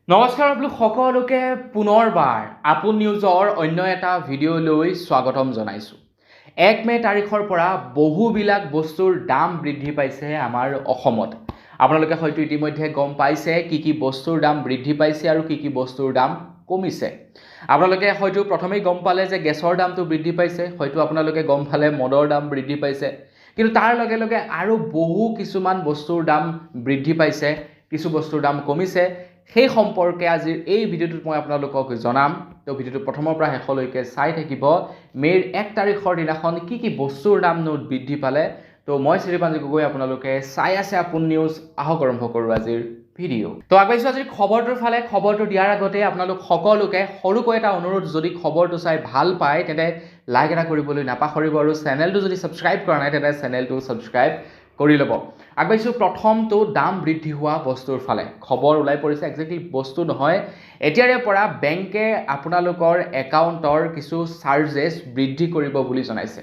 নমস্কাৰ সকলোকে পুনৰবাৰ আপোন নিউজৰ অন্য এটা ভিডিঅ'লৈ স্বাগতম জনাইছোঁ। 1 মে তাৰিখৰ পৰা বহুবিলাক বস্তুৰ দাম বৃদ্ধি পাইছে আমাৰ অসমত। আপোনালোকে হয়তো ইতিমধ্যে গম পাইছে কি বস্তুৰ দাম বৃদ্ধি পাইছে আৰু কি বস্তুৰ দাম কমিছে। আপোনালোকে হয়তো প্ৰথমেই গম পালে যে গেছৰ দামটো বৃদ্ধি পাইছে, হয়তো আপোনালোকে গম পালে মদৰ দাম বৃদ্ধি পাইছে, কিন্তু তাৰ লগে লগে আৰু কিছুমান বস্তুৰ দাম বৃদ্ধি পাইছে, কিছু বস্তুৰ দাম কমিছে। সেই সম্পৰ্কে আজিৰ এই ভিডিঅ'টোত মই আপোনালোকক জনাম। তো ভিডিঅ'টো প্ৰথমৰ পৰা শেষলৈকে চাই থাকিব। মে'ৰ 1 তাৰিখৰ দিনাখন কি বস্তুৰ দাম বৃদ্ধি পালে। তো মই শ্ৰীপাঞ্জি গগৈ, আপোনালোকে চাই আছে আপোন নিউজ। আহক আৰম্ভ কৰোঁ আজিৰ ভিডিঅ'। তো আগবাঢ়িছোঁ আজিৰ খবৰটোৰ ফালে। খবৰটো দিয়াৰ আগতে আপোনালোক সকলোকে সৰুকৈ এটা অনুৰোধ, যদি খবৰটো চাই ভাল পায় তেন্তে লাইক এটা কৰিবলৈ নাপাহৰিব, আৰু চেনেলটো যদি ছাবস্ক্ৰাইব কৰা নাই তেন্তে চেনেলটো ছাবস্ক্ৰাইব কৰি ল'ব। আগবাঢ়িছোঁ প্ৰথমটো দাম বৃদ্ধি হোৱা বস্তুৰ ফালে। খবৰ ওলাই পৰিছে, একজেক্টলি বস্তু নহয়, এতিয়াৰে পৰা বেংকে আপোনালোকৰ একাউণ্টৰ কিছু চাৰ্জেছ বৃদ্ধি কৰিব বুলি জনাইছে।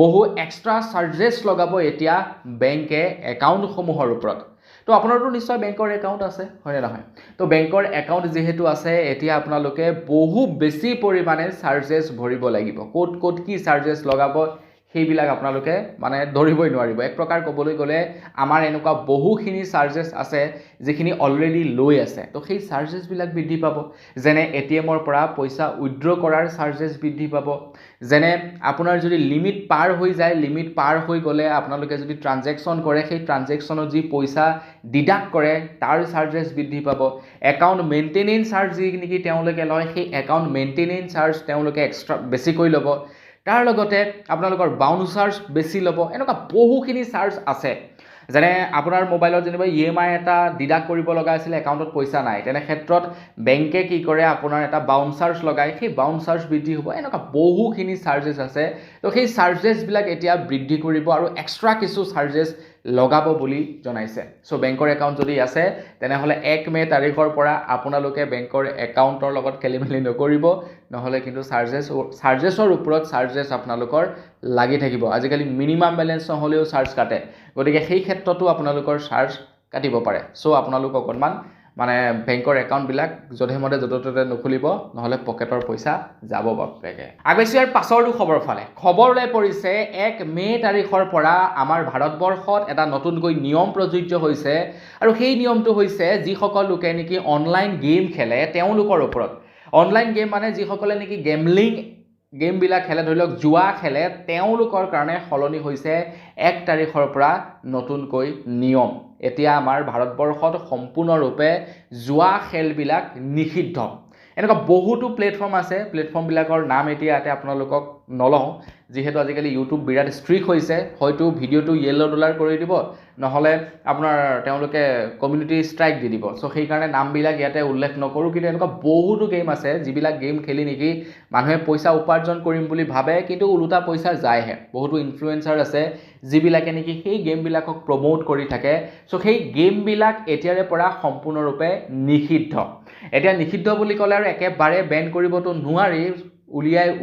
বহু এক্সট্ৰা চাৰ্জেছ লগাব এতিয়া বেংকে একাউণ্টসমূহৰ ওপৰত। তো আপোনাৰতো নিশ্চয় বেংকৰ একাউণ্ট আছে, হয়নে নহয়? তো বেংকৰ একাউণ্ট যিহেতু আছে, এতিয়া আপোনালোকে বহু বেছি পৰিমাণে চাৰ্জেছ ভৰিব লাগিব। ক'ত কি চাৰ্জেছ লগাব সেইবিলাক আপোনালোকে ধৰিবই নোৱাৰিব। এক প্ৰকাৰ ক'বলৈ গ'লে আমাৰ এনেকুৱা বহুখিনি চাৰ্জেছ আছে যিখিনি অলৰেডি লৈ আছে। তো সেই চাৰ্জেছবিলাক বৃদ্ধি পাব। যেনে এটিএমৰ পৰা পইচা উইথড্ৰ কৰাৰ চাৰ্জেছ বৃদ্ধি পাব। যেনে আপোনাৰ যদি লিমিট পাৰ হৈ যায়, লিমিট পাৰ হৈ গ'লে আপোনালোকে যদি ট্ৰানজেকশ্যন কৰে, সেই ট্ৰানজেকশ্যনত যি পইচা ডিডাক্ট কৰে তাৰ চাৰ্জেছ বৃদ্ধি পাব। একাউণ্ট মেইনটেনেঞ্চ চাৰ্জ যি নেকি তেওঁলোকে লয়, সেই একাউণ্ট মেইনটেনেঞ্চ চাৰ্জ তেওঁলোকে এক্সট্ৰা বেছিকৈ ল'ব। তাৰ লগতে আপোনালোকৰ বাউন্সাৰ্ছ বেছি ল'ব। এনেকুৱা বহুখিনি চাৰ্জ আছে। যেনে আপোনাৰ মোবাইলত যেনিবা EMI এটা ডিডাক্ট কৰিব লগা আছিলে, একাউণ্টত পইচা নাই, তেনে ক্ষেত্ৰত বেংকে কি কৰে, আপোনাৰ এটা বাউন্সাৰ্ছ লগায়, সেই বাউন্সাৰ্ছ বৃদ্ধি হ'ব। এনেকুৱা বহুখিনি চাৰ্জেছ আছে। তো সেই চাৰ্জেছবিলাক এতিয়া বৃদ্ধি কৰিব আৰু এক্সট্ৰা কিছু চাৰ্জেছ লগাব বুলি জনাইছে। চ' বেংকৰ একাউণ্ট যদি আছে তেনেহ'লে 1 মে তাৰিখৰ পৰা আপোনালোকে বেংকৰ একাউণ্টৰ লগত খেলিমেলি নকৰিব, নহ'লে কিন্তু চাৰ্জেছৰ ওপৰত চাৰ্জেছ আপোনালোকৰ লাগি থাকিব। আজিকালি মিনিমাম বেলেঞ্চ নহ'লেও চাৰ্জ কাটে, গতিকে সেই ক্ষেত্ৰতো আপোনালোকৰ চাৰ্জ কাটিব পাৰে। চ' আপোনালোক অকণমান বেংকৰ একাউণ্টবিলাক যধে মধে য'তে ত'তে নুখুলিব, নহ'লে পকেটৰ পইচা যাব বাপেকে। আগবাঢ়িছোঁ ইয়াৰ পাছৰটো খবৰ ফালে। খবৰ ওলাই পৰিছে 1 মে তাৰিখৰ পৰা আমাৰ ভাৰতবৰ্ষত এটা নতুনকৈ নিয়ম প্ৰযোজ্য হৈছে, আৰু সেই নিয়মটো হৈছে যিসকল লোকে নেকি অনলাইন গেম খেলে তেওঁলোকৰ ওপৰত। অনলাইন গেম যিসকলে নেকি গেমবিলাক খেলে, ধৰি লওক জুৱা খেলে, তেওঁলোকৰ কাৰণে সলনি হৈছে 1 তাৰিখৰ পৰা নতুনকৈ নিয়ম। এতিয়া আমাৰ ভাৰতবৰ্ষত সম্পূৰ্ণৰূপে জুৱা খেলবিলাক নিষিদ্ধ। এনেকুৱা বহুতো প্লেটফৰ্ম আছে, প্লেটফৰ্মবিলাকৰ নাম এতিয়া ইয়াতে আপোনালোকক নলওঁ, যিহেতু আজিকালি ইউটিউব বিৰাট ষ্ট্ৰিক্ট হৈছে। হয়তো ভিডিঅ'টো য়েল্ল' ডলাৰ কৰি দিব, নহ'লে আপোনাৰ তেওঁলোকে কমিউনিটি ষ্ট্ৰাইক দি দিব। চ' সেইকাৰণে নামবিলাক ইয়াতে উল্লেখ নকৰোঁ, কিন্তু এনেকুৱা বহুতো গেম আছে যিবিলাক গেম খেলি নেকি মানুহে পইচা উপাৰ্জন কৰিম বুলি ভাবে, কিন্তু ওলোটা পইচা যায়হে। বহুতো ইনফ্লুৱেঞ্চাৰ আছে যিবিলাকে নেকি সেই গেমবিলাকক প্ৰমোট কৰি থাকে। চ' সেই গেমবিলাক এতিয়াৰে পৰা সম্পূৰ্ণৰূপে নিষিদ্ধ। এতিয়া নিষিদ্ধ বুলি ক'লে আৰু একেবাৰে বেন কৰিবতো নোৱাৰি,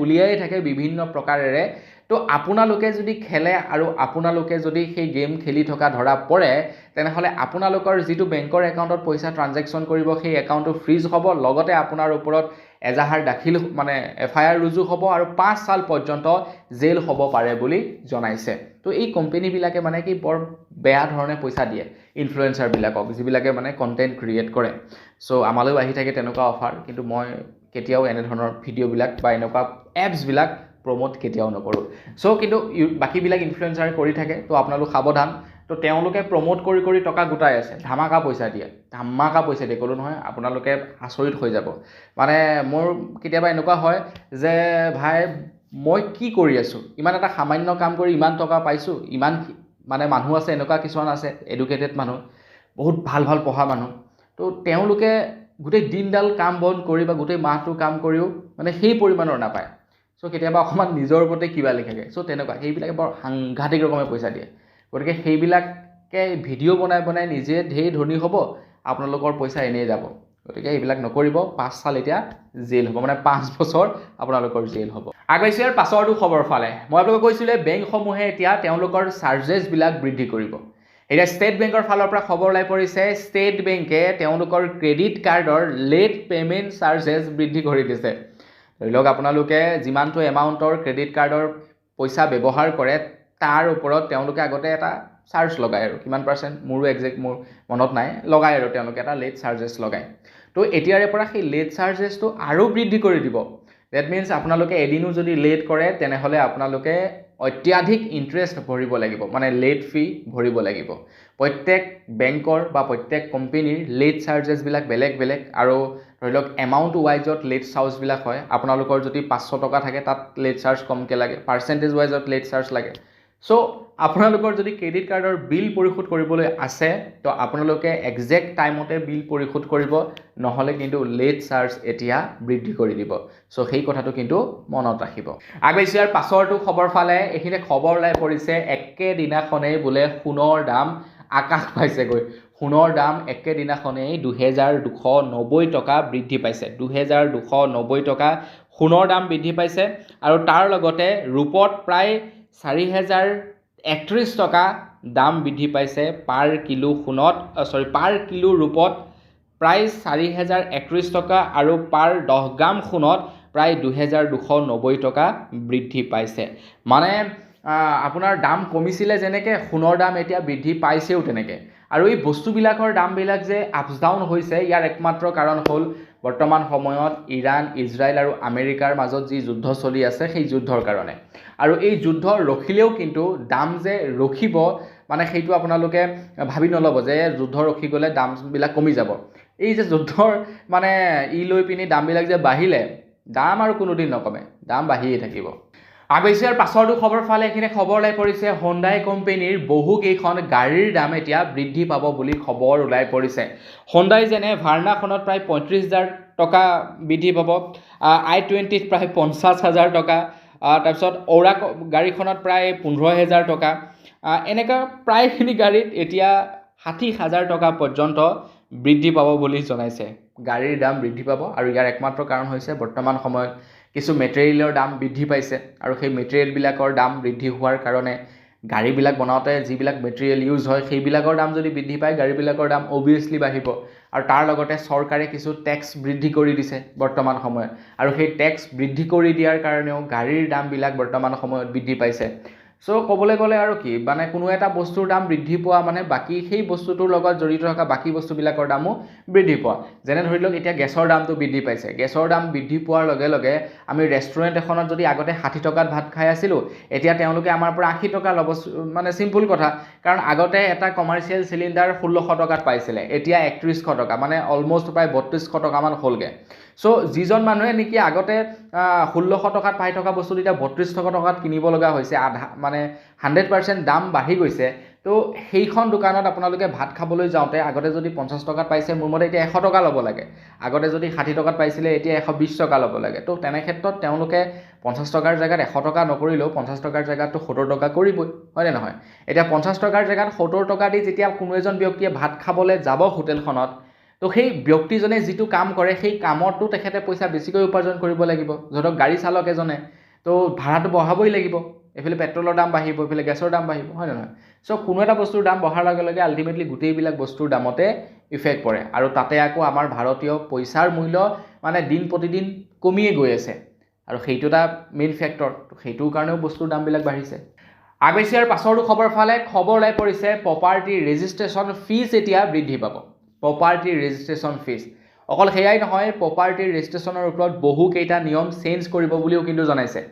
উলিয়াই থাকে বিভিন্ন প্ৰকাৰেৰে। তো আপোনালোকে যদি খেলে আৰু আপোনালোকে যদি সেই গেম খেলি থকা ধৰা পৰে, তেনেহ'লে আপোনালোকৰ যিটো বেংকৰ একাউণ্টত পইচা ট্ৰানজেকশ্যন কৰিব, সেই একাউণ্টটো ফ্ৰিজ হ'ব, লগতে আপোনাৰ ওপৰত এজাহাৰ দাখিল FIR ৰুজু হ'ব, আৰু 5 সাল পৰ্যন্ত জেল হ'ব পাৰে বুলি জনাইছে। তো এই কোম্পেনীবিলাকে কি বৰ বেয়া ধৰণে পইচা দিয়ে ইনফ্লুৱেঞ্চাৰবিলাকক, যিবিলাকে কণ্টেণ্ট ক্ৰিয়েট কৰে। চ' আমালৈও আহি থাকে তেনেকুৱা অফাৰ, কিন্তু মই কেতিয়াও এনেধৰণৰ ভিডিঅ'বিলাক বা এনেকুৱা এপছবিলাক প্ৰমোট কেতিয়াও নকৰোঁ। চ' কিন্তু বাকীবিলাক ইনফ্লুৱেঞ্চাৰে কৰি থাকে, তো আপোনালোক সাৱধান। তো তেওঁলোকে প্ৰমোট কৰি টকা গোটাই আছে, ধামাকা পইচা দিয়ে ক'লোঁ নহয়, আপোনালোকে আচৰিত হৈ যাব। মোৰ কেতিয়াবা এনেকুৱা হয় যে ভাই মই কি কৰি আছোঁ, ইমান এটা সামান্য কাম কৰি ইমান টকা পাইছোঁ। ইমান মানুহ আছে, এনেকুৱা কিছুমান আছে এডুকেটেড মানুহ, বহুত ভাল পঢ়া মানুহ, তো তেওঁলোকে গোটেই দিনডাল কাম বন কৰি বা গোটেই মাহটো কাম কৰিও সেই পৰিমাণৰ নাপায়। চ' কেতিয়াবা অকণমান নিজৰ ওপৰতে কিবা লিখাগে। চ' তেনেকুৱা সেইবিলাকে বৰ সাংঘাতিক ৰকমে পইচা দিয়ে। গতিকে সেইবিলাকে ভিডিঅ' বনাই নিজে ঢেৰ ধনী হ'ব, আপোনালোকৰ পইচা এনেই যাব। গতিকে এইবিলাক নকৰিব। 5 সাল এতিয়া জেল হ'ব, 5 বছৰ আপোনালোকৰ জেল হ'ব। আগবাঢ়িছোঁ ইয়াৰ পাছৰটো খবৰ ফালে। মই আপোনালোকক কৈছিলোঁ বেংকসমূহে এতিয়া তেওঁলোকৰ চাৰ্জেছবিলাক বৃদ্ধি কৰিব। এতিয়া ষ্টেট বেংকৰ ফালৰ পৰা খবৰ ওলাই পৰিছে ষ্টেট বেংকে তেওঁলোকৰ ক্ৰেডিট কাৰ্ডৰ লেট পে'মেণ্ট চাৰ্জেছ বৃদ্ধি কৰি দিছে। ধৰি লওক আপোনালোকে যিমানটো এমাউণ্টৰ ক্ৰেডিট কাৰ্ডৰ পইচা ব্যৱহাৰ কৰে তাৰ ওপৰত তেওঁলোকে আগতে এটা চাৰ্জ লগায় আৰু কিমান পাৰ্চেণ্ট মোৰো একজেক্ট মোৰ মনত নাই লগায় আৰু তেওঁলোকে এটা লেট চাৰ্জেছ লগায়। তো এতিয়াৰে পৰা সেই লেট চাৰ্জেছটো আৰু বৃদ্ধি কৰি দিব। ডেট মিনছ আপোনালোকে এদিনো যদি লেট কৰে তেনেহ'লে আপোনালোকে অত্যাধিক ইণ্টাৰেষ্ট ভৰিব লাগিব, মানে লেট ফি ভৰিব লাগিব। প্ৰত্যেক বেংকৰ বা প্ৰত্যেক কোম্পেনীৰ লেট চাৰ্জেছবিলাক বেলেগ বেলেগ আৰু ধৰি লওক এমাউণ্ট ৱাইজত লেট চাৰ্জবিলাক হয়। আপোনালোকৰ যদি 500 টকা থাকে তাত লেট চাৰ্জ কমকৈ লাগে, পাৰ্চেণ্টেজ ৱাইজত লেট চাৰ্জ লাগে। চ' আপোনালোকৰ যদি ক্ৰেডিট কাৰ্ডৰ বিল পৰিশোধ কৰিবলৈ আছে তো আপোনালোকে একজেক্ট টাইমতে বিল পৰিশোধ কৰিব, নহ'লে কিন্তু লেট চাৰ্জ এতিয়া বৃদ্ধি কৰি দিব। চ' সেই কথাটো কিন্তু মনত ৰাখিব। আগবাঢ়িছোঁ ইয়াৰ পাছৰটো খবৰ ফালে। এইখিনি খবৰ ওলাই পৰিছে একেদিনাখনেই বোলে সোণৰ দাম আকাশ পাইছেগৈ। সোণৰ দাম একেদিনাখনেই 2290 টকা বৃদ্ধি পাইছে। 2290 টকা সোণৰ দাম বৃদ্ধি পাইছে আৰু তাৰ লগতে ৰূপত প্ৰায় 4031 টকা দাম বৃদ্ধি পাইছে পাৰ কিলো সোণত, পাৰ কিলো ৰূপত প্ৰায় 4031 টকা আৰু পাৰ 10 গ্ৰাম সোণত প্ৰায় 2290 টকা বৃদ্ধি পাইছে। মানে আপোনাৰ দাম কমিছিলে যেনেকৈ সোণৰ দাম এতিয়া বৃদ্ধি পাইছেও তেনেকৈ। আৰু এই বস্তুবিলাকৰ দামবিলাক যে আপছ ডাউন হৈছে ইয়াৰ একমাত্ৰ কাৰণ হ'ল বৰ্তমান সময়ত ইৰাণ, ইজৰাইল আৰু আমেৰিকাৰ মাজত যি যুদ্ধ চলি আছে সেই যুদ্ধৰ কাৰণে। আৰু এই যুদ্ধ ৰখিলেও কিন্তু দাম যে ৰখিব মানে সেইটো আপোনালোকে ভাবি নল'ব যে যুদ্ধ ৰখি গ'লে দামবিলাক কমি যাব। এই যে যুদ্ধৰ মানে লৈ পিনি দামবিলাক যে বাঢ়িলে, দাম আৰু কোনোদিন নকমে, দাম বাঢ়িয়ে থাকিব। আগবাঢ়িছোঁ ইয়াৰ পাছৰটো খবৰ ফালে। এইখিনি খবৰ ওলাই পৰিছে হোণ্ডাই কোম্পেনীৰ বহুকেইখন গাড়ীৰ দাম এতিয়া বৃদ্ধি পাব বুলি খবৰ ওলাই পৰিছে। হোণ্ডাই যেনে ভাৰ্নাখনত প্ৰায় 35,000 টকা বৃদ্ধি পাব, i20ত প্ৰায় 50,000 টকা, তাৰপিছত অ'ৰা গাড়ীখনত প্ৰায় 15,000 টকা, এনেকুৱা প্ৰায়খিনি গাড়ীত এতিয়া 60,000 টকা পৰ্যন্ত বৃদ্ধি পাব বুলি জনাইছে। গাড়ীৰ দাম বৃদ্ধি পাব আৰু ইয়াৰ একমাত্ৰ কাৰণ হৈছে বৰ্তমান সময়ত কিছু মেটেৰিয়েলৰ দাম বৃদ্ধি পাইছে আৰু সেই মেটেৰিয়েলবিলাকৰ দাম বৃদ্ধি হোৱাৰ কাৰণে গাড়ীবিলাক বনাওঁতে যিবিলাক মেটেৰিয়েল ইউজ হয় সেইবিলাকৰ দাম যদি বৃদ্ধি পায় গাড়ীবিলাকৰ দাম অভিয়াছলি বাঢ়িব। আৰু তাৰ লগতে চৰকাৰে কিছু টেক্স বৃদ্ধি কৰি দিছে বৰ্তমান সময়ত আৰু সেই টেক্স বৃদ্ধি কৰি দিয়াৰ কাৰণেও গাড়ীৰ দামবিলাক বৰ্তমান সময়ত বৃদ্ধি পাইছে। চ' ক'বলৈ গ'লে আৰু কি মানে কোনো এটা বস্তুৰ দাম বৃদ্ধি পোৱা মানে বাকী সেই বস্তুটোৰ লগত জড়িত থকা বাকী বস্তুবিলাকৰ দামো বৃদ্ধি পোৱা। যেনে ধৰি লওক এতিয়া গেছৰ দামটো বৃদ্ধি পাইছে। গেছৰ দাম বৃদ্ধি পোৱাৰ লগে লগে আমি ৰেষ্টুৰেণ্ট এখনত যদি আগতে 60 টকাত ভাত খাই আছিলোঁ এতিয়া তেওঁলোকে আমাৰ পৰা 80 টকা ল'ব। মানে চিম্পুল কথা, কাৰণ আগতে এটা কমাৰ্চিয়েল চিলিণ্ডাৰ 1600 টকাত পাইছিলে, এতিয়া 3100 টকা, মানে অলমষ্ট প্ৰায় 3200 টকামান হ'লগৈ। চ' যিজন মানুহে নেকি আগতে 1600 টকাত পাই থকা বস্তুটো এতিয়া 3200 টকাত কিনিব লগা হৈছে, আধা মানে 100% দাম বাঢ়ি গৈছে। তো সেইখন দোকানত আপোনালোকে ভাত খাবলৈ যাওঁতে আগতে যদি 50 টকাত পাইছে মোৰ মতে এতিয়া 100 টকা ল'ব লাগে, আগতে যদি 60 টকাত পাইছিলে এতিয়া 120 টকা ল'ব লাগে। তো তেনে ক্ষেত্ৰত তেওঁলোকে 50 টকাৰ জেগাত 100 টকা নকৰিলেও 50 টকাৰ জেগাততো 70 টকা কৰিবই, হয়নে নহয়? এতিয়া 50 টকাৰ জেগাত 70 টকা দি যেতিয়া কোনো এজন ব্যক্তিয়ে ভাত খাবলৈ যাব হোটেলখনত, তো সেই ব্যক্তিজনে যিটো কাম কৰে সেই কামতো তেখেতে পইচা বেছিকৈ উপাৰ্জন কৰিব লাগিব। ধৰক গাড়ী চালক এজনে তো ভাড়াটো বঢ়াবই লাগিব, এইফালে পেট্ৰলৰ দাম বাঢ়িব, এইফালে গেছৰ দাম বাঢ়িব, হয় নে নহয়? চ' কোনো এটা বস্তুৰ দাম বঢ়াৰ লগে লগে আল্টিমেটলি গোটেইবিলাক বস্তুৰ দামতে ইফেক্ট পৰে আৰু তাতে আকৌ আমাৰ ভাৰতীয় পইচাৰ মূল্য মানে দিন প্ৰতিদিন কমিয়ে গৈ আছে আৰু সেইটো এটা মেইন ফেক্টৰ। সেইটোৰ কাৰণেও বস্তুৰ দামবিলাক বাঢ়িছে। আগবাঢ়িছোঁ ইয়াৰ পাছৰটো খবৰ ফালে। খবৰ ওলাই পৰিছে প্ৰপাৰ্টি ৰেজিষ্ট্ৰেশ্যন ফিজ এতিয়া বৃদ্ধি পাব। প্ৰপাৰ্টি ৰেজিষ্ট্ৰেশ্যন ফিজ অকল সেয়াই নহয়, প্ৰপাৰ্টি ৰেজিষ্ট্ৰেশ্যনৰ ওপৰত বহুকেইটা নিয়ম চেঞ্জ কৰিব বুলিও কিন্তু জনাইছে।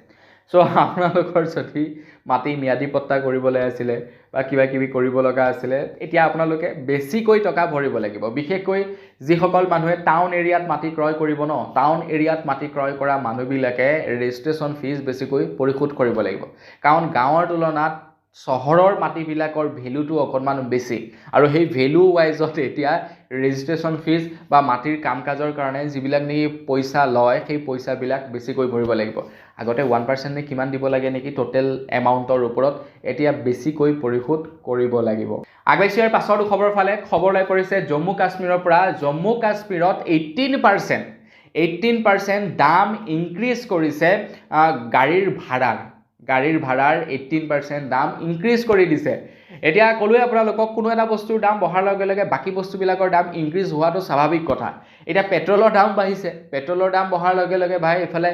চ' আপোনালোকৰ যদি মাটি ম্যাদী পট্টা কৰিবলৈ আছিলে বা কিবা কিবি কৰিব লগা আছিলে এতিয়া আপোনালোকে বেছিকৈ টকা ভৰিব লাগিব। বিশেষকৈ যিসকল মানুহে টাউন এৰিয়াত মাটি ক্ৰয় কৰিব ন, টাউন এৰিয়াত মাটি ক্ৰয় কৰা মানুহবিলাকে ৰেজিষ্ট্ৰেশ্যন ফিজ বেছিকৈ পৰিশোধ কৰিব লাগিব, কাৰণ গাঁৱৰ তুলনাত চহৰৰ মাটিবিলাকৰ ভেলুটো অকণমান বেছি আৰু সেই ভেলু ৱাইজত এতিয়া ৰেজিষ্ট্ৰেশ্যন ফিজ বা মাটিৰ কাম কাজৰ কাৰণে যিবিলাক নেকি পইচা লয় সেই পইচাবিলাক বেছিকৈ ভৰিব লাগিব। আগতে 1% নে কিমান দিব লাগে নেকি টোটেল এমাউণ্টৰ ওপৰত, এতিয়া বেছিকৈ পৰিশোধ কৰিব লাগিব। আগবাঢ়িছোঁ ইয়াৰ পাছৰটো খবৰ ফালে। খবৰ ওলাই পৰিছে জম্মু কাশ্মীৰৰ পৰা। জম্মু কাশ্মীৰত 18% দাম ইনক্ৰিজ কৰিছে গাড়ীৰ ভাড়াৰ 18% দাম ইনক্ৰিজ কৰি দিছে। এতিয়া ক'লোৱে আপোনালোকক কোনো এটা বস্তুৰ দাম বঢ়াৰ লগে লগে বাকী বস্তুবিলাকৰ দাম ইনক্ৰিজ হোৱাটো স্বাভাৱিক কথা এতিয়া পেট্ৰলৰ দাম বাঢ়িছে পেট্ৰলৰ দাম বঢ়াৰ লগে লগে ভাই এফালে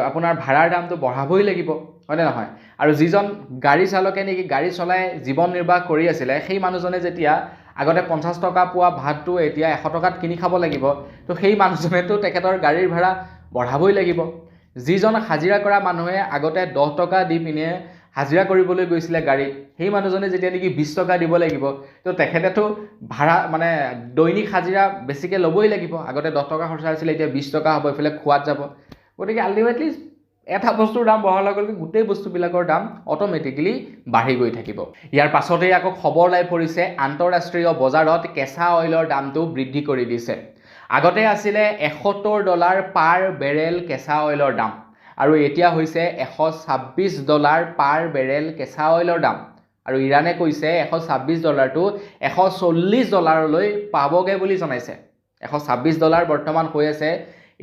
আপোনাৰ ভাড়াৰ দামটো বঢ়াবই লাগিব হয়নে নহয় আৰু যিজন গাড়ী চালকে নেকি গাড়ী চলাই জীৱন নিৰ্বাহ কৰি আছিলে সেই মানুহজনে যেতিয়া আগতে 50 টকা পোৱা ভাতটো এতিয়া 100 টকাত কিনি খাব লাগিব তো সেই মানুহজনেতো তেখেতৰ গাড়ীৰ ভাড়া বঢ়াবই লাগিব যিজন হাজিৰা কৰা মানুহে আগতে 10 টকা দি পিনে হাজিৰা কৰিবলৈ গৈছিলে গাড়ীত সেই মানুহজনে যেতিয়া নেকি 20 টকা দিব লাগিব তো তেখেতেতো ভাড়া মানে দৈনিক হাজিৰা বেছিকৈ ল'বই লাগিব আগতে 10 টকা খৰচা হৈছিলে এতিয়া 20 টকা হ'ব এফালে খোৱাত যাব গতিকে আল্টিমেটলি এটা বস্তুৰ দাম বঢ়াৰ লগে লগে গোটেই বস্তুবিলাকৰ দাম অট'মেটিকেলি বাঢ়ি গৈ থাকিব ইয়াৰ পাছতেই আকৌ খবৰ ওলাই পৰিছে আন্তঃৰাষ্ট্ৰীয় বজাৰত কেঁচা অইলৰ দামটো বৃদ্ধি কৰি দিছে আগতে আছিলে $71 পাৰ বেৰেল কেঁচা অইলৰ দাম আৰু এতিয়া হৈছে $126 পাৰ বেৰেল কেঁচা অইলৰ দাম আৰু ইৰাণে কৈছে $126টো $140লৈ পাবগে বুলি জনাইছে $126 বৰ্তমান হৈ আছে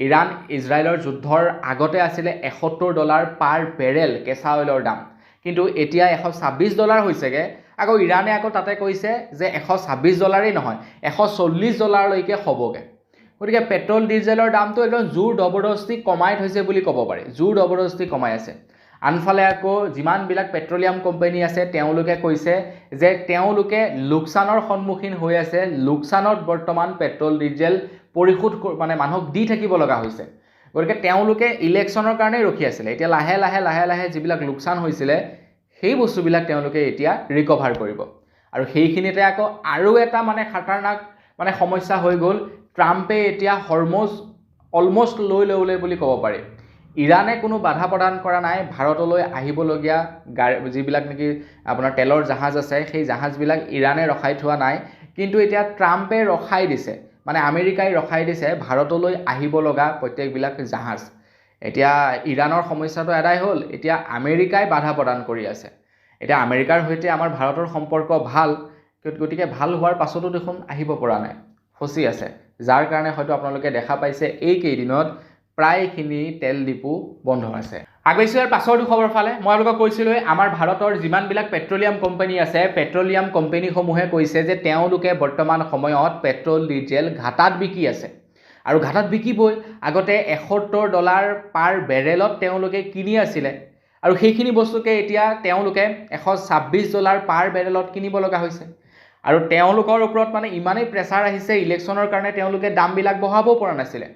ইৰাণ ইজৰাইলৰ যুদ্ধৰ আগতে আছিলে $71 পাৰ বেৰেল কেঁচা অইলৰ দাম কিন্তু এতিয়া $126 হৈছেগে আকৌ ইৰাণে আকৌ তাতে কৈছে যে $126ই নহয় $140লৈকে হ'বগে গতিকে পেট্ৰল ডিজেলৰ দামটো একদম জোৰ জবৰদস্তি কমাই থৈছে বুলি ক'ব পাৰি জোৰ জবৰদস্তি কমাই আছে আনফালে আকৌ যিমানবিলাক পেট্ৰলিয়াম কোম্পানী আছে তেওঁলোকে কৈছে যে তেওঁলোকে লোকচানৰ সন্মুখীন হৈ আছে লোকচানত বৰ্তমান পেট্ৰল ডিজেল পৰিশোধ মানে মানুহক দি থাকিব লগা হৈছে গতিকে তেওঁলোকে ইলেকশ্যনৰ কাৰণে ৰখি আছিলে এতিয়া লাহে লাহে যিবিলাক লোকচান হৈছিলে সেই বস্তুবিলাক তেওঁলোকে এতিয়া ৰিকভাৰ কৰিব আৰু সেইখিনিতে আকৌ আৰু এটা মানে খাটাৰনাক মানে সমস্যা হৈ গ'ল ট্ৰাম্পে এতিয়া হৰমুজ অলমষ্ট লৈ ল'লে বুলি ক'ব পাৰি ইৰাণে কোনো বাধা প্ৰদান কৰা নাই ভাৰতলৈ আহিবলগীয়া যিবিলাক নেকি আপোনাৰ তেলৰ জাহাজ আছে সেই জাহাজবিলাক ইৰাণে ৰখাই থোৱা নাই কিন্তু এতিয়া ট্ৰাম্পে ৰখাই দিছে মানে আমেৰিকাই ৰখাই দিছে ভাৰতলৈ আহিব লগা প্ৰত্যেকবিলাক জাহাজ এতিয়া ইৰাণৰ সমস্যাটো এদাই হ'ল এতিয়া আমেৰিকাই বাধা প্ৰদান কৰি আছে এতিয়া আমেৰিকাৰ সৈতে আমাৰ ভাৰতৰ সম্পৰ্ক ভাল গতিকে ভাল হোৱাৰ পাছতো দেখোন আহিব পৰা নাই ফচি আছে যাৰ কাৰণে হয়তো আপোনালোকে দেখা পাইছে এই কেইদিনত প্ৰায়খিনি তেল ডিপু বন্ধ আছে আগৈছো ইয়াৰ পাছৰ খবৰ ফালে মই আপোনালোকক কৈছিলোঁ আমাৰ ভাৰতৰ যিমানবিলাক পেট্ৰলিয়াম কোম্পানী আছে পেট্ৰলিয়াম কোম্পানীসমূহে কৈছে যে তেওঁলোকে বৰ্তমান সময়ত পেট্ৰল ডিজেল ঘাটাত বিকি আছে আৰু ঘাটাত বিকিবই আগতে $71 পাৰ বেৰেলত তেওঁলোকে কিনি আছিলে আৰু সেইখিনি বস্তুকে এতিয়া তেওঁলোকে $126 পাৰ বেৰেলত কিনিব লগা হৈছে আৰু তেওঁলোকৰ ওপৰত মানে ইমানেই প্ৰেছাৰ আহিছে ইলেকশ্যনৰ কাৰণে তেওঁলোকে দামবিলাক বঢ়াব পৰা নাছিলে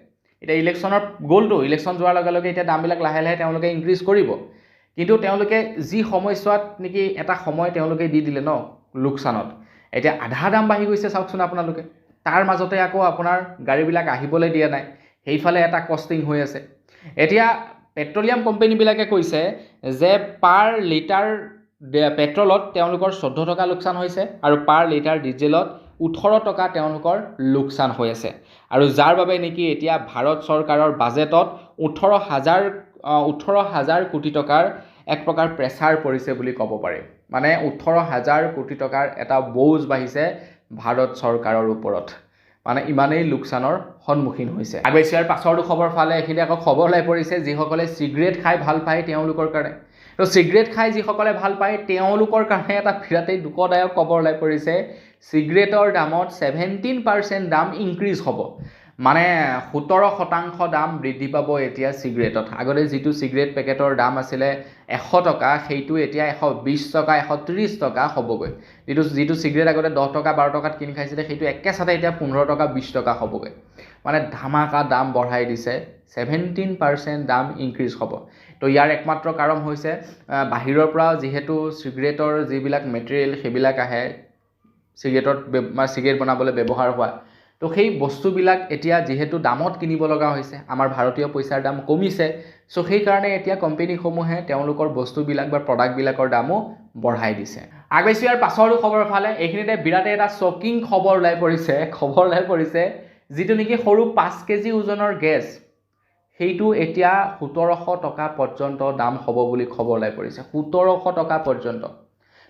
এতিয়া ইলেকশ্যনৰ গ'লটো ইলেকশ্যন যোৱাৰ লগে লগে এতিয়া দামবিলাক লাহে লাহে তেওঁলোকে ইনক্ৰিজ কৰিব কিন্তু তেওঁলোকে যি সময়ছোৱাত নেকি এটা সময় তেওঁলোকে দি দিলে ন লোকচানত এতিয়া আধা দাম বাঢ়ি গৈছে চাওকচোন আপোনালোকে তাৰ মাজতে আকৌ আপোনাৰ গাড়ীবিলাক আহিবলৈ দিয়া নাই সেইফালে এটা কষ্টিং হৈ আছে এতিয়া পেট্ৰলিয়াম কোম্পানীবিলাকে কৈছে যে পাৰ লিটাৰ পেট্ৰলত তেওঁলোকৰ 14 টকা লোকচান হৈছে আৰু পাৰ লিটাৰ ডিজেলত 18 টকা তেওঁলোকৰ লোকচান হৈ আছে আৰু যাৰ বাবে নেকি এতিয়া ভাৰত চৰকাৰৰ বাজেটত 18,000 কোটি টকাৰ এক প্ৰকাৰ প্ৰেছাৰ পৰিছে বুলি ক'ব পাৰি মানে 18,000 কোটি টকাৰ এটা বোজ বাঢ়িছে ভাৰত চৰকাৰৰ ওপৰত মানে ইমানেই লোকচানৰ সন্মুখীন হৈছে আগৈছো ইয়াৰ পাছৰটো খবৰ ফালে এইখিনি আকৌ খবৰ ওলাই পৰিছে যিসকলে চিগাৰেট খাই ভাল পায় তেওঁলোকৰ কাৰণে তো চিগাৰেট খাই যিসকলে ভাল পায় তেওঁলোকৰ কাৰণে এটা বিৰাটেই দুখদায়ক খবৰ ওলাই পৰিছে চিগাৰেটৰ দামত 17% দাম ইনক্ৰিজ হ'ব মানে 17% দাম বৃদ্ধি পাব এতিয়া চিগাৰেটত আগতে যিটো চিগাৰেট পেকেটৰ দাম আছিলে 100 টকা সেইটো এতিয়া 120 টকা 130 টকা হ'বগৈ যিটো চিগাৰেট আগতে 10 টকা 12 টকাত কিনি খাইছিলে সেইটো একেচাতে এতিয়া 15 টকা 20 টকা হ'বগৈ মানে ধামাকা দাম বঢ়াই দিছে 17% দাম ইনক্ৰিজ হ'ব তো ইয়াৰ একমাত্ৰ কাৰণ হৈছে বাহিৰৰ পৰা যিহেতু চিগাৰেটৰ যিবিলাক মেটেৰিয়েল সেইবিলাক আহে চিগাৰেট বনাবলৈ ব্যৱহাৰ হোৱা তো সেই বস্তুবিলাক এতিয়া যিহেতু দামত কিনিব লগা হৈছে আমাৰ ভাৰতীয় পইচাৰ দাম কমিছে সো সেই কাৰণে এতিয়া কোম্পানীসমূহে তেওঁলোকৰ বস্তুবিলাক বা প্ৰডাক্টবিলাকৰ দামো বঢ়াই দিছে আগৈছো ইয়াৰ পাছৰো খবৰ ফালে এইখিনিতে বিৰাটে এটা শ্বকিং খবৰ ওলাই পৰিছে যিটো নেকি সৰু 5 কেজি ওজনৰ গেছ সেইটো এতিয়া 1700 টকা পৰ্যন্ত দাম হ'ব বুলি খবৰ ওলাই পৰিছে 1700 টকা পৰ্যন্ত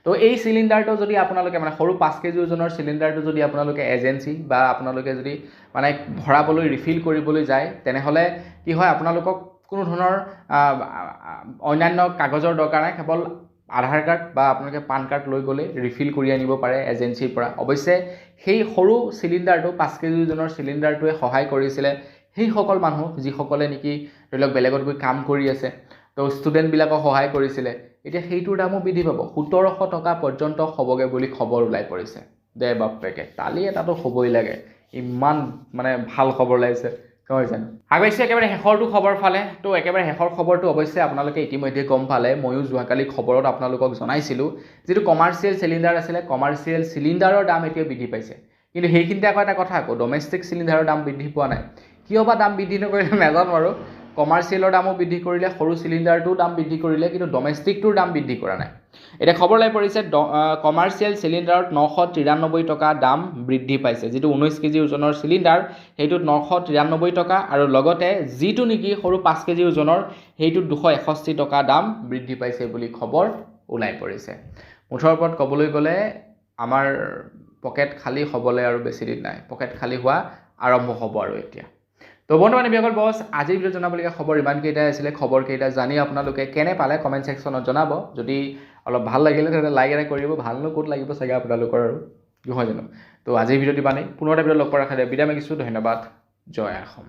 তো এই সিলিন্ডাৰটো যদি আপোনালোকে মানে সৰু 5 কেজি ওজনৰ সিলিন্ডাৰটো যদি আপোনালোকে এজেন্সি বা আপোনালোকে যদি মানে ভৰাবলৈ ৰিফিল কৰিবলৈ যায় তেনেহলে কি হয় আপোনালোকক কোনো ধৰণৰ অন্যান্য কাগজৰ দৰকাৰ নাই কেৱল আধাৰ কাৰ্ড বা আপোনালোকে পান কাৰ্ড লৈ গ'লে ৰিফিল কৰি আনিব পাৰে এজেঞ্চিৰ পৰা। অৱশ্যে সেই সৰু চিলিণ্ডাৰটো 5 কেজি ওজনৰ চিলিণ্ডাৰটোৱে সহায় কৰিছিলে সেইসকল মানুহ যিসকলে নেকি ধৰি লওক বেলেগত গৈ কাম কৰি আছে, তো ষ্টুডেণ্টবিলাকক সহায় কৰিছিলে। এতিয়া সেইটোৰ দামো বৃদ্ধি পাব, 1700 টকা পৰ্যন্ত হ'বগৈ বুলি খবৰ ওলাই পৰিছে। দে বাপেকে, তালি এটাতো হ'বই লাগে, ইমান মানে ভাল খবৰ ওলাইছে নহয় জানো। আগবাঢ়িছে একেবাৰে শেষৰটো খবৰ ফালে। তো একেবাৰে শেষৰ খবৰটো অৱশ্যে আপোনালোকে ইতিমধ্যে গম পালে, ময়ো যোৱাকালি খবৰত আপোনালোকক জনাইছিলোঁ, যিটো কমাৰ্চিয়েল চিলিণ্ডাৰ আছিলে, কমাৰ্চিয়েল চিলিণ্ডাৰৰ দাম এতিয়া বৃদ্ধি পাইছে। কিন্তু সেইখিনিতে আকৌ এটা কথা, আকৌ ডমেষ্টিক চিলিণ্ডাৰৰ দাম বৃদ্ধি পোৱা নাই। কিয় বা দাম বৃদ্ধি নকৰিলে নাজানো আৰু। কমাৰ্চিয়েলৰ দামো বৃদ্ধি কৰিলে, সৰু চিলিণ্ডাৰটোৰ দাম বৃদ্ধি কৰিলে, কিন্তু ডমেষ্টিকটোৰ দাম বৃদ্ধি কৰা নাই। এতিয়া খবৰ ওলাই পৰিছে কমাৰ্চিয়েল চিলিণ্ডাৰত 993 টকা দাম বৃদ্ধি পাইছে। যিটো 19 কেজি ওজনৰ চিলিণ্ডাৰ সেইটোত 993 টকা, আৰু লগতে যিটো নেকি সৰু 5 কেজি ওজনৰ সেইটোত 261 টকা দাম বৃদ্ধি পাইছে বুলি খবৰ ওলাই পৰিছে। মুঠৰ ওপৰত ক'বলৈ গ'লে আমাৰ পকেট খালী হ'বলৈ আৰু বেছি দিন নাই, পকেট খালী হোৱা আৰম্ভ হ'ব আৰু এতিয়া। তো বন্ধুবান্ধৱ বিয়াগল বছ, আজিৰ ভিডিঅ'ত জনাবলগীয়া খবৰ ইমানকেইটাই আছিলে। খবৰকেইটা জানি আপোনালোকে কেনে পালে কমেণ্ট ছেকশ্যনত জনাব। যদি অলপ ভাল লাগিলে তেন্তে লাইক এটা কৰিব, ভালনো ক'ত লাগিব চাগে আপোনালোকৰ আৰু নহয় জানো। তো আজিৰ ভিডিঅ'টো ইমানেই, পুনৰ এটা ভিডিঅ'ত লগ পোৱাৰ আশা বিদায় মাগিছোঁ। ধন্যবাদ, জয় অসম।